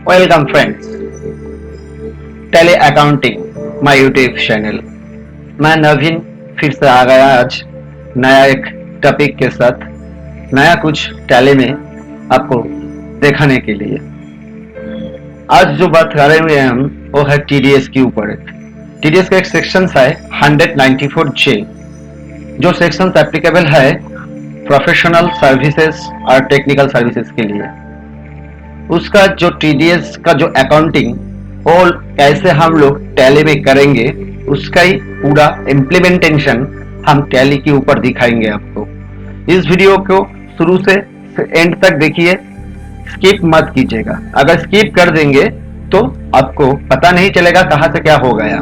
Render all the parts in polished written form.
Welcome friends, Tally accounting my YouTube channel. मैं नवीन फिर से आ गया आज नया एक टॉपिक के साथ, नया कुछ टेली में आपको दिखाने के लिए। आज जो बात कर रहे हैं हम वो है टीडीएस के ऊपर। टीडीएस का एक सेक्शन है 194J, जो सेक्शन एप्लीकेबल है प्रोफेशनल सर्विसेज और टेक्निकल सर्विसेज के लिए। उसका जो टीडीएस का जो अकाउंटिंग वो कैसे हम लोग टैली में करेंगे, उसका ही पूरा इम्प्लीमेंटेशन हम टैली के ऊपर दिखाएंगे आपको। इस वीडियो को शुरू से एंड तक देखिए, स्किप मत कीजिएगा। अगर स्किप कर देंगे तो आपको पता नहीं चलेगा कहाँ से क्या हो गया।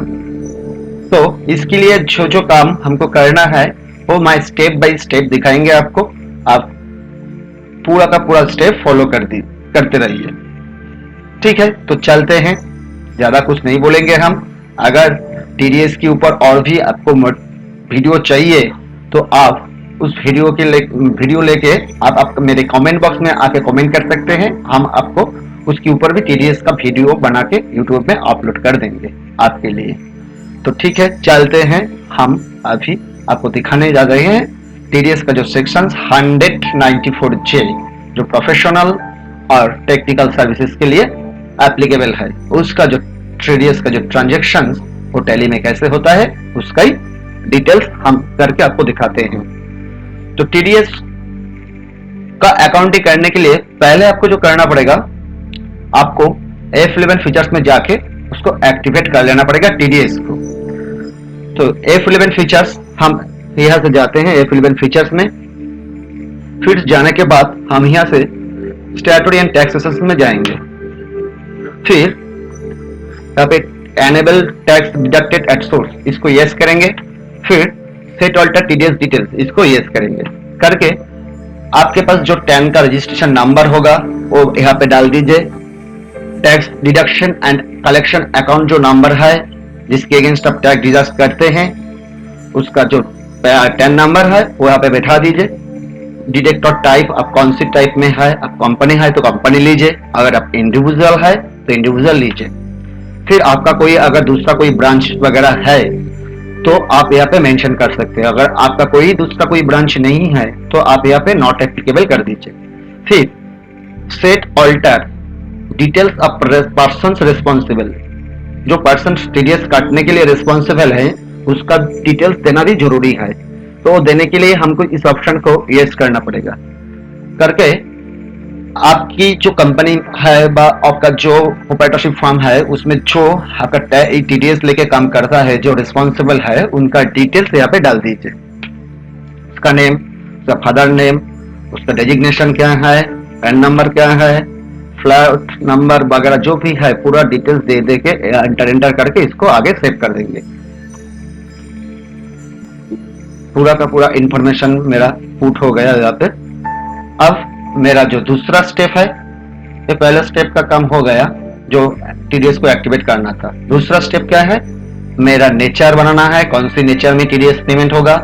तो इसके लिए जो जो काम हमको करना है वो मैं स्टेप बाय स्टेप दिखाएंगे आपको। आप पूरा का पूरा स्टेप फॉलो करते रहिए, ठीक है। तो चलते हैं, ज्यादा कुछ नहीं बोलेंगे हम। अगर टीडीएस के ऊपर और भी आपको वीडियो चाहिए तो आप उस वीडियो लेके आप मेरे कमेंट बॉक्स में आके कमेंट कर सकते हैं। हम आपको उसके ऊपर भी टीडीएस का वीडियो बना के यूट्यूब में अपलोड कर देंगे आपके लिए। तो ठीक है, चलते हैं। हम अभी आपको दिखाने जा रहे हैं टीडीएस का जो सेक्शन 194J, जो प्रोफेशनल और टेक्निकल सर्विसेज के लिए एप्लीकेबल है। उसका जो टीडीएस का जो ट्रांजैक्शन वो टैली में कैसे होता है उसका ही डिटेल्स हम करके आपको दिखाते हैं। तो टीडीएस का अकाउंटिंग करने के लिए पहले आपको जो करना पड़ेगा, आपको F11 फीचर्स में जाके उसको एक्टिवेट कर लेना पड़ेगा टीडीएस को। तो F11 फीचर्स, हम यहाँ से जाते हैं F11 फीचर्स में। फिर जाने के बाद हम यहाँ से स्टैट्यूटरी एंड टैक्सेस में जाएंगे। फिर यहाँ पे enable tax deducted at source, इसको यस करेंगे। फिर सेट ऑल्टर टीडीएस डिटेल्स, इसको यस करेंगे। करके आपके पास जो टैन का रजिस्ट्रेशन नंबर होगा वो यहाँ पे डाल दीजिए। Tax deduction and collection account जो नंबर है जिसके अगेंस्ट आप टैक्स डिडक्ट करते हैं, उसका जो टैन नंबर है वो यहाँ पे बैठा दीजिए। डिडक्टर टाइप आप कौन सी टाइप में है, आप कंपनी है तो कंपनी लीजिए, अगर आप इंडिविजुअल है तो इंडिविजुअल लीजिए। फिर आपका कोई अगर दूसरा कोई ब्रांच वगैरह है तो आप यहाँ पे मेंशन कर सकते हैं। अगर आपका कोई दूसरा कोई ब्रांच नहीं है तो आप यहाँ पे नॉट एप्लीकेबल कर दीजिए। फिर set alter details of persons responsible, जो पर्सन टीडीएस काटने के लिए रिस्पॉन्सिबल है उसका डिटेल्स देना भी जरूरी है। तो देने के लिए हमको इस ऑप्शन को यस करना पड़ेगा। करके आपकी जो कंपनी है आपका जो प्रोप्राइटरशिप फर्म है उसमें जो आपका टीडीएस लेके काम करता है, जो रिस्पॉन्सिबल है, उनका डिटेल्स यहाँ पे डाल दीजिए। उसका नेम, उसका फादर नेम, उसका डेजिग्नेशन क्या है, पैन नंबर क्या है, फ्लैट नंबर वगैरह जो भी है पूरा डिटेल्स दे के एंटर करके इसको आगे सेव कर देंगे। पूरा का पूरा इंफॉर्मेशन मेरा पुट हो गया यहाँ पे। अब मेरा जो दूसरा स्टेप है, ये पहला स्टेप का काम हो गया जो टीडीएस को एक्टिवेट करना था। दूसरा स्टेप क्या है, मेरा नेचर बनाना है। कौन सी नेचर में टीडीएस पेमेंट होगा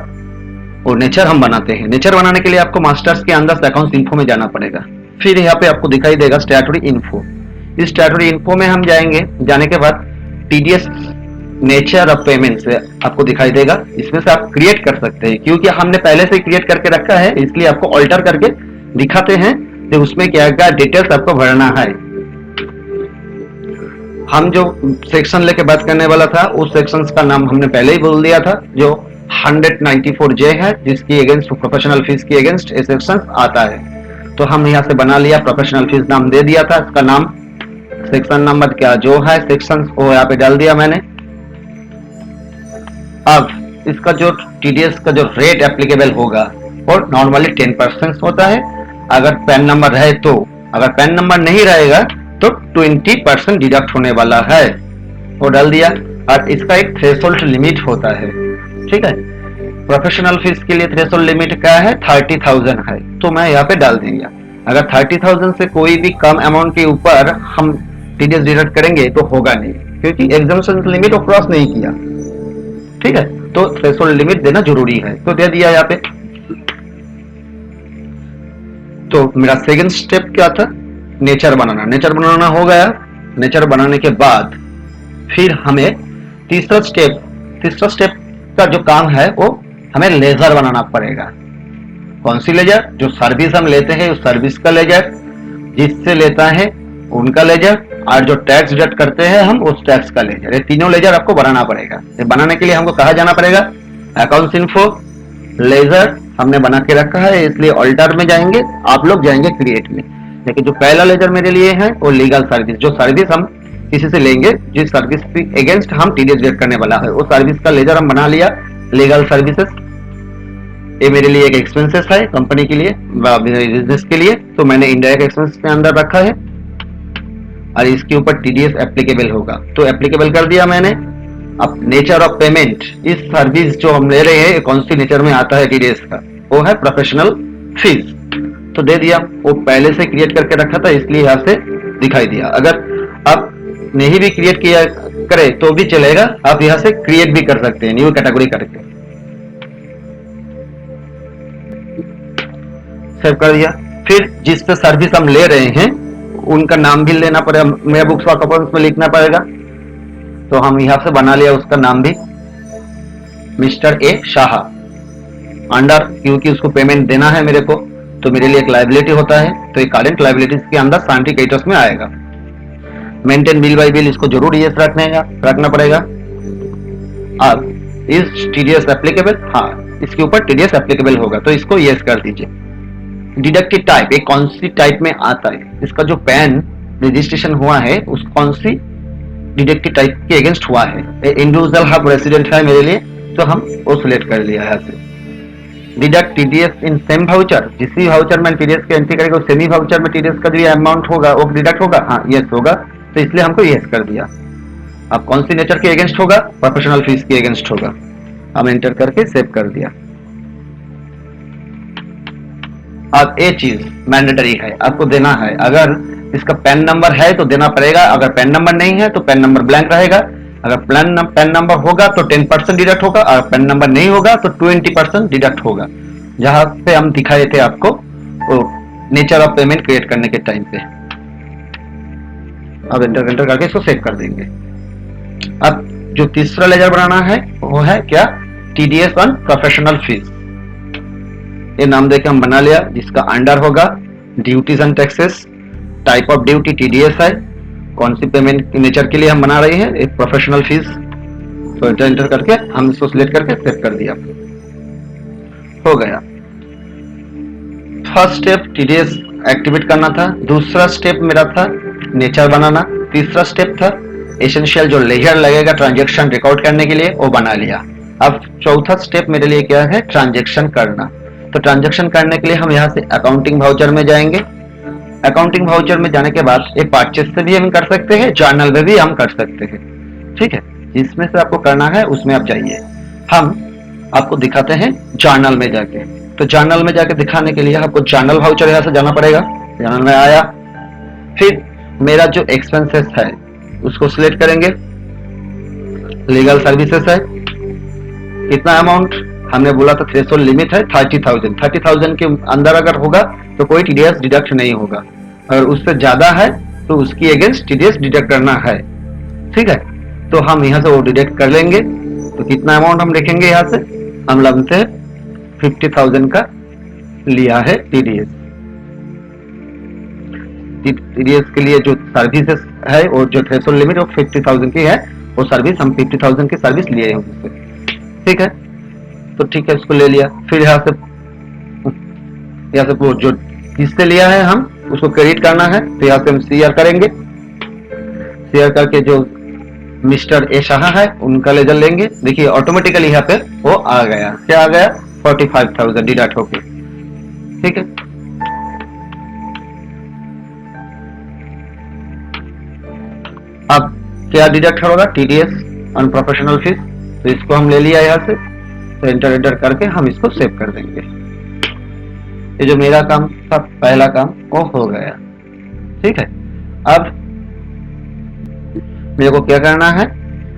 वो नेचर हम बनाते हैं। नेचर बनाने के लिए आपको मास्टर्स के अंदर अकाउंट्स इन्फो में जाना पड़ेगा। फिर यहाँ पे आपको दिखाई देगा स्टैट्यूटरी इन्फो। इस स्टैट्यूटरी इन्फो में हम जाएंगे। जाने के बाद टीडीएस नेचर ऑफ पेमेंट से आपको दिखाई देगा। इसमें से आप क्रिएट कर सकते हैं, क्योंकि हमने पहले से क्रिएट करके रखा है इसलिए आपको ऑल्टर करके दिखाते हैं कि उसमें क्या क्या डिटेल्स आपको भरना है। हम जो सेक्शन लेके बात करने वाला था उस सेक्शन का नाम हमने पहले ही बोल दिया था, जो 194J है, जिसकी अगेंस्ट प्रोफेशनल फीस की अगेंस्ट ये सेक्शन आता है। तो हम यहाँ से बना लिया, प्रोफेशनल फीस नाम दे दिया था। इसका नाम, सेक्शन नंबर क्या जो है सेक्शन वो यहाँ पे डाल दिया मैंने। अब इसका जो टीडीएस का जो रेट एप्लीकेबल होगा वो नॉर्मली 10% होता है अगर पैन नंबर है तो। अगर पैन नंबर नहीं रहेगा तो 20% डिडक्ट होने वाला है, वो डाल दिया। और इसका एक थ्रेशोल्ड लिमिट होता है, ठीक है। प्रोफेशनल फीस के लिए थ्रेशोल्ड लिमिट क्या है, 30,000 है, तो मैं यहाँ पे डाल देंगे। अगर 30,000 से कोई भी कम अमाउंट के ऊपर हम टीडीएस डिडक्ट करेंगे तो होगा नहीं, क्योंकि एग्जामिनेशन लिमिट वो क्रॉस नहीं किया, ठीक है। तो थ्रेशोल्ड लिमिट देना जरूरी है, तो दे दिया यहाँ पे। तो मेरा सेकंड स्टेप क्या था, नेचर बनाना। नेचर बनाना हो गया। नेचर बनाने के बाद फिर हमें तीसरा स्टेप का जो काम है वो हमें लेजर बनाना पड़ेगा। कौन सी लेजर? जो सर्विस हम लेते हैं उस सर्विस का लेजर, जिससे लेता है उनका लेजर, और जो टैक्स डिडक्ट करते हैं हम उस टैक्स का लेजर। ये तीनों लेजर आपको बनाना पड़ेगा। ये बनाने के लिए हमको कहाँ जाना पड़ेगा? अकाउंट्स इन्फो, लेजर हमने बना के रखा है इसलिए ऑल्टर में जाएंगे, आप लोग जाएंगे क्रिएट में। लेकिन जो पहला लेजर मेरे लिए है वो लीगल सर्विस, जो सर्विस हम किसी से लेंगे, जिस सर्विस के अगेंस्ट हम टीडीएस डिडक्ट करने वाला है, वो सर्विस का लेजर हम बना लिया, लीगल सर्विसेज। ये मेरे लिए एक एक्सपेंसेस है कंपनी के लिए, बिजनेस के लिए, तो मैंने इनडायरेक्ट एक्सपेंस के अंदर रखा है और इसके ऊपर टीडीएस एप्लीकेबल होगा, तो एप्लीकेबल कर दिया मैंने। अब नेचर ऑफ पेमेंट, इस सर्विस जो हम ले रहे हैं कौन सी नेचर में आता है टीडीएस का? वो है प्रोफेशनल फीस, तो दे दिया। वो पहले से क्रिएट करके रखा था इसलिए यहाँ से दिखाई दिया। अगर आप नहीं भी क्रिएट किया करे तो भी चलेगा, आप यहाँ से क्रिएट भी कर सकते हैं न्यू कैटेगरी करके। सेव कर दिया। फिर जिस पे सर्विस हम ले रहे हैं उनका नाम भी लेना पड़ेगा, मेरा बुक्स ऑफ अकाउंट्स में लिखना पड़ेगा, तो हम यहाँ से बना लिया उसका नाम भी, मिस्टर ए शाह अंडर, क्योंकि उसको पेमेंट देना है मेरे को, तो मेरे लिए एक लायबिलिटी होता है, तो एक करंट लायबिलिटीज के अंदर साइंटिफिक एडिटर्स में आएगा। मेंटेन बिल बाय बिल, इसको जरूर यस रखना पड़ेगा। अब इस टीडीएस एप्लीकेबल, हाँ इसके ऊपर टीडीएस एप्लीकेबल होगा तो इसको यस कर दीजिए। डिडक्टेड टाइप, एक कौन सी टाइप में आता है, इसका जो पैन रजिस्ट्रेशन हुआ है उस कौन सी डिडक्टेड टाइप के अगेंस्ट हुआ है। इंडिविजुअल हब रेसिडेंट है मेरे लिए, तो हम वो सिलेक्ट कर लिया है। Deduct TDS in same voucher, जिस भी वाउचर में टीडीएस की एंट्री करेगा सेमी वाउचर में टीडीएस का जो अमाउंट होगा वो डिडक्ट होगा, हाँ यस होगा, तो इसलिए हमको यस कर दिया। अब कौन सी नेचर के अगेंस्ट होगा? प्रोफेशनल फीस के अगेंस्ट होगा। हम एंटर करके सेव कर दिया। अब ये चीज मैंडेटरी है, आपको देना है। अगर इसका पैन नंबर है तो देना पड़ेगा, अगर पैन नंबर नहीं है तो पैन नंबर ब्लैंक रहेगा। अगर पैन नंबर होगा तो 10% डिडक्ट होगा, और पैन नंबर नहीं होगा तो 20% डिडक्ट होगा। जहां पे हम दिखाए थे आपको वो नेचर ऑफ पेमेंट क्रिएट करने के टाइम पे। अब एंटर करके इसको सेव कर देंगे। अब जो तीसरा लेजर बनाना है वो है क्या? टीडीएस ऑन प्रोफेशनल फीस, ये नाम देके हम बना लिया, जिसका अंडर होगा duties and taxes, type of duty TDS है, कौन सी पेमेंट नेचर के लिए हम बना रहे हैं, एक प्रोफेशनल फीस। तो एंटर करके हम इसको सिलेक्ट करके सेव कर दिया, हो गया। फर्स्ट स्टेप टीडीएस एक्टिवेट करना था, दूसरा स्टेप मेरा था नेचर बनाना, तीसरा स्टेप था एसेंशियल जो लेजर लगेगा ट्रांजैक्शन रिकॉर्ड करने के लिए वो बना लिया। अब चौथा स्टेप मेरे लिए क्या है? ट्रांजैक्शन करना। तो ट्रांजैक्शन करने के लिए हम यहाँ से अकाउंटिंग वाउचर में जाएंगे। अकाउंटिंग वाउचर में जाने के बाद एक परचेस से भी हम कर सकते हैं, जर्नल में भी हम कर सकते हैं, ठीक है। जिसमें से आपको करना है उसमें आप जाइए। हम आपको दिखाते हैं जर्नल में जाके। तो जर्नल में जाके दिखाने के लिए आपको जर्नल वाउचर यहाँ से जाना पड़ेगा। जर्नल में आया, फिर मेरा जो एक्सपेंसेस है उसको सिलेक्ट करेंगे। लीगल सर्विसेज है, कितना अमाउंट हमने बोला था, थ्रेशोल्ड लिमिट है 30,000। 30,000 के अंदर अगर होगा तो कोई टीडीएस डिडक्ट नहीं होगा, अगर उससे ज्यादा है तो उसकी अगेंस्ट टीडीएस डिडक्ट करना है, ठीक है। तो हम यहाँ से वो डिडक्ट कर लेंगे। तो कितना अमाउंट हम लिखेंगे यहाँ से, हम लगते हैं 50,000 का लिया है टीडीएस। टीडीएस के लिए जो सर्विसेज है और जो थ्रेशोल्ड लिमिट वो 50,000 की है, वो सर्विस हम 50,000 की सर्विस लिए हैं उससे, ठीक है। तो ठीक है, इसको ले लिया। फिर यहाँ से वो जो किससे लिया है हम उसको क्रेडिट करना है, तो यहाँ से हम शेयर करेंगे। शेयर करके जो मिस्टर ए शाह है उनका लेजर लेंगे। देखिए ऑटोमेटिकली यहाँ पे वो आ गया, क्या आ गया? 45,000 डिडक्ट होके, ठीक है। अब क्या डिडक्ट होगा? TDS on professional fees. तो इसको हम ले लिया यहाँ से, तो एंटर करके हम इसको सेव कर देंगे। ये जो मेरा काम था पहला काम वो हो गया, ठीक है। अब मेरे को क्या करना है?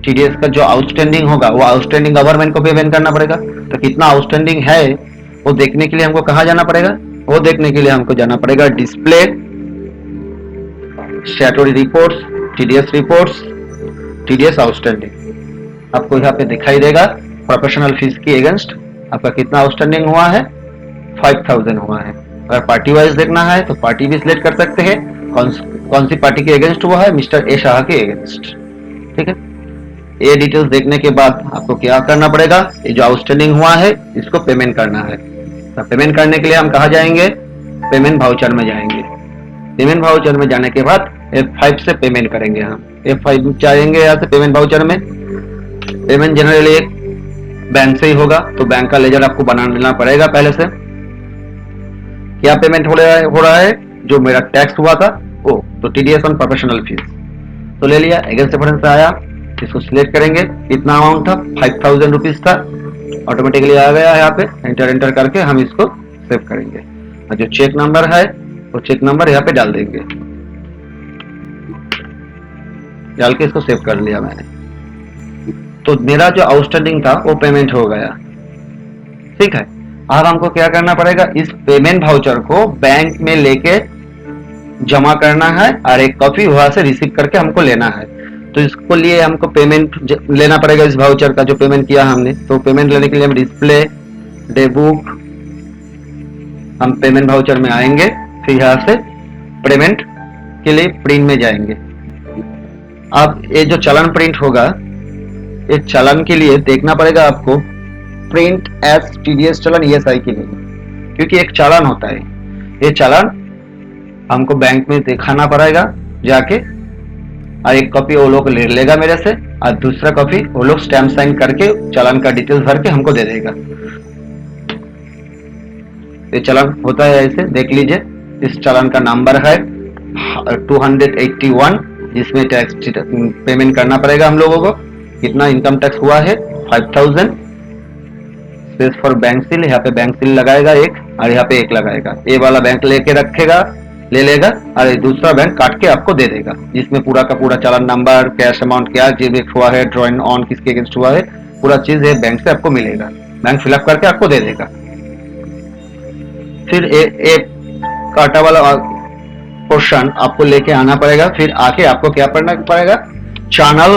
टीडीएस का जो आउटस्टैंडिंग होगा वो आउटस्टैंडिंग गवर्नमेंट को पेमेंट करना पड़ेगा। तो कितना आउटस्टैंडिंग है वो देखने के लिए हमको कहाँ जाना पड़ेगा? वो देखने के लिए हमको जाना पड़ेगा display, statutory reports, TDS reports, TDS outstanding आपको यहाँ पे दिखाई देगा। प्रोफेशनल फीस की अगेंस्ट आपका कितना आउटस्टैंडिंग हुआ है, 5000 हुआ है। अगर पार्टी वाइज देखना है तो पार्टी भी सिलेक्ट कर सकते हैं, कौन सी पार्टी के अगेंस्ट हुआ है, मिस्टर ए शाह के अगेंस्ट। ठीक है, ये डिटेल्स देखने के बाद आपको क्या करना पड़ेगा, ये जो आउटस्टैंडिंग हुआ है इसको पेमेंट करना है। तो पेमेंट करने के लिए हम कहा जाएंगे, पेमेंट वाउचर में जाएंगे। पेमेंट वाउचर में जाने के बाद F5 से पेमेंट करेंगे। हम F5 जाएंगे यहाँ से पेमेंट वाउचर में। पेमेंट जनरली बैंक से ही होगा, तो बैंक का लेजर आपको बना लेना पड़ेगा पहले से। क्या पेमेंट हो रहा है, जो मेरा टैक्स हुआ था वो, तो टीडीएस ऑन प्रोफेशनल फीस तो ले लिया, अगेंस्ट रेफरेंस से आया, इसको सिलेक्ट करेंगे। कितना अमाउंट था, 5000 रुपीज था, ऑटोमेटिकली आ गया यहाँ पे। एंटर करके हम इसको सेव करेंगे। और जो चेक नंबर है वो चेक नंबर यहाँ पे डाल देंगे, डाल के इसको सेव कर लिया मैंने। तो मेरा जो आउटस्टैंडिंग था वो पेमेंट हो गया। ठीक है, अब हमको क्या करना पड़ेगा, इस पेमेंट वाउचर को बैंक में लेके जमा करना है और एक कॉपी वहां से रिसीव करके हमको लेना है। तो इसको लिए हमको पेमेंट लेना पड़ेगा इस वाउचर का, जो पेमेंट किया हमने। तो पेमेंट लेने के लिए हम डिस्प्ले डे बुक, हम पेमेंट वाउचर में आएंगे, फिर यहाँ से पेमेंट के लिए प्रिंट में जाएंगे। अब ये जो चालान प्रिंट होगा, ये चालान के लिए देखना पड़ेगा आपको प्रिंट एज टीडीएस चालान ईएसआई के लिए, क्योंकि एक चालान होता है। ये चालान हमको बैंक में दिखाना पड़ेगा जाके, और एक कॉपी वो लोग ले लेगा मेरे से, और दूसरा कॉपी वो लोग स्टैम्प साइन करके चालान का डिटेल्स भर के हमको दे देगा। ये चालान होता है ऐसे, देख लीजिए। इस चालान का नंबर है 281, जिसमें टैक्स पेमेंट करना पड़ेगा हम लोगों को। कितना इनकम टैक्स हुआ है, 5000। स्पेस फॉर बैंक सील, यहाँ पे बैंक सील लगाएगा एक, और यहाँ पे एक लगाएगा। ये वाला बैंक लेके रखेगा, ले लेगा, और दूसरा बैंक काट के आपको दे देगा, जिसमें पूरा का पूरा चालान नंबर, कैश अमाउंट क्या चीज हुआ है, ड्रॉइंग ऑन किसके अगेंस्ट हुआ है, पूरा चीज है बैंक से आपको मिलेगा। बैंक फिलअप करके आपको दे देगा। फिर एक काटा वाला क्वेश्चन आपको लेके आना पड़ेगा। फिर आके आपको क्या करना पड़ेगा, चैनल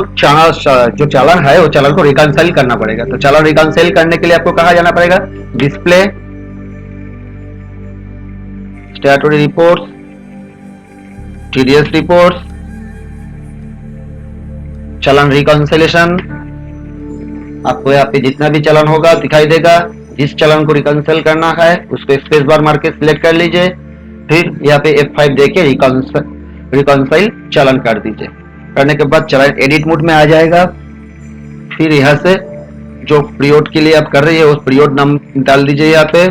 जो चालान है वो चालान को रिकंसाइल करना पड़ेगा। तो चालान रिकंसाइल करने के लिए आपको कहा जाना पड़ेगा, display statutory reports, TDS reports, चालान रिकंसिलेशन। आपको यहाँ पे जितना भी चालान होगा दिखाई देगा। जिस चालान को रिकंसिल करना है उसको स्पेस बार मार के सिलेक्ट कर लीजिए। फिर यहाँ पे F5 देके रिकंसाइल चालान कर दीजिए। करने के बाद चालान एडिट मोड में आ जाएगा। फिर यहाँ से जो पीरियड के लिए आप कर रही है उस पीरियड नाम डाल दीजिए। यहाँ पे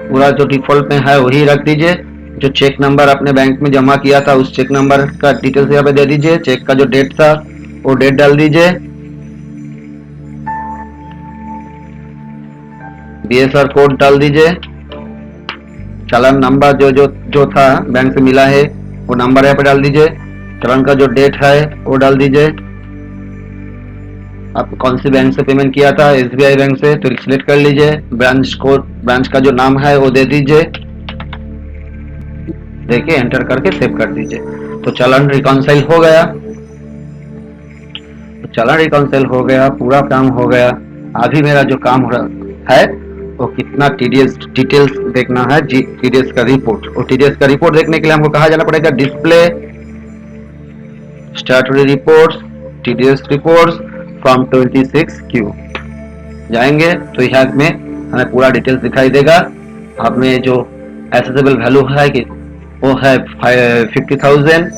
पूरा जो डिफॉल्ट में है वही रख दीजिए। जो चेक नंबर आपने बैंक में जमा किया था उस चेक नंबर का डिटेल्स यहाँ पे दे दीजिए। चेक का जो डेट था वो डेट डाल दीजिए। BSR कोड डाल दीजिए। चालान नंबर जो था बैंक से मिला है वो नंबर यहाँ पे डाल दीजिए। चालान का जो डेट है वो डाल दीजिए। आप कौन सी बैंक से पेमेंट किया था, SBI बैंक से, तो सिलेक्ट कर लीजिए। ब्रांच का जो नाम है वो दे दीजिए। देखिए एंटर करके सेव कर दीजिए। तो चालान रिकॉन्साइल हो गया। तो चालान रिकॉन्साइल हो गया, पूरा काम हो गया। अभी मेरा जो काम हो रहा है वो कितना टीडीएस डिटेल्स देखना है, टीडीएस का रिपोर्ट। और टीडीएस का रिपोर्ट देखने के लिए हमको कहा जाना पड़ेगा, display statutory reports, TDS reports from 26Q जाएंगे तो यहाँ में हमें पूरा डिटेल्स दिखाई देगा। आप में जो एसेसेबल वैल्यू है कि वो है 50,000,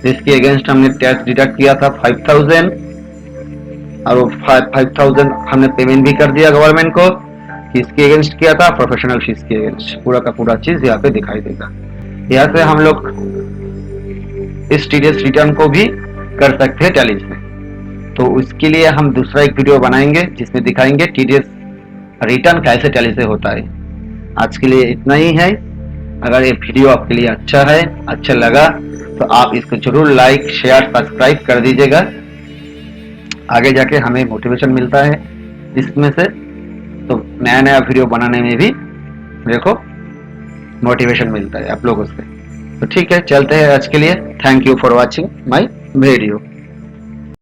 जिसके अगेंस्ट हमने टैक्स डिडक्ट किया था 5,000, और वो 5,000 हमने पेमेंट भी कर दिया गवर्नमेंट को। किसके अगेंस्ट किया था, प्रोफेशनल फीस के अगेंस्ट। पूरा का पूरा चीज यहाँ पे दिखाई देगा। यहाँ से हम लोग इस टीडीएस रिटर्न को भी कर सकते हैं टैली में। तो उसके लिए हम दूसरा एक वीडियो बनाएंगे जिसमें दिखाएंगे टीडीएस रिटर्न कैसे टैली से होता है। आज के लिए इतना ही है। अगर ये वीडियो आपके लिए अच्छा है, अच्छा लगा, तो आप इसको जरूर लाइक, शेयर, सब्सक्राइब कर दीजिएगा। आगे जाके हमें मोटिवेशन मिलता है इसमें से, तो नया नया वीडियो बनाने में भी देखो मोटिवेशन मिलता है आप लोगों से। तो ठीक है, चलते हैं आज के लिए। Thank you for watching my video.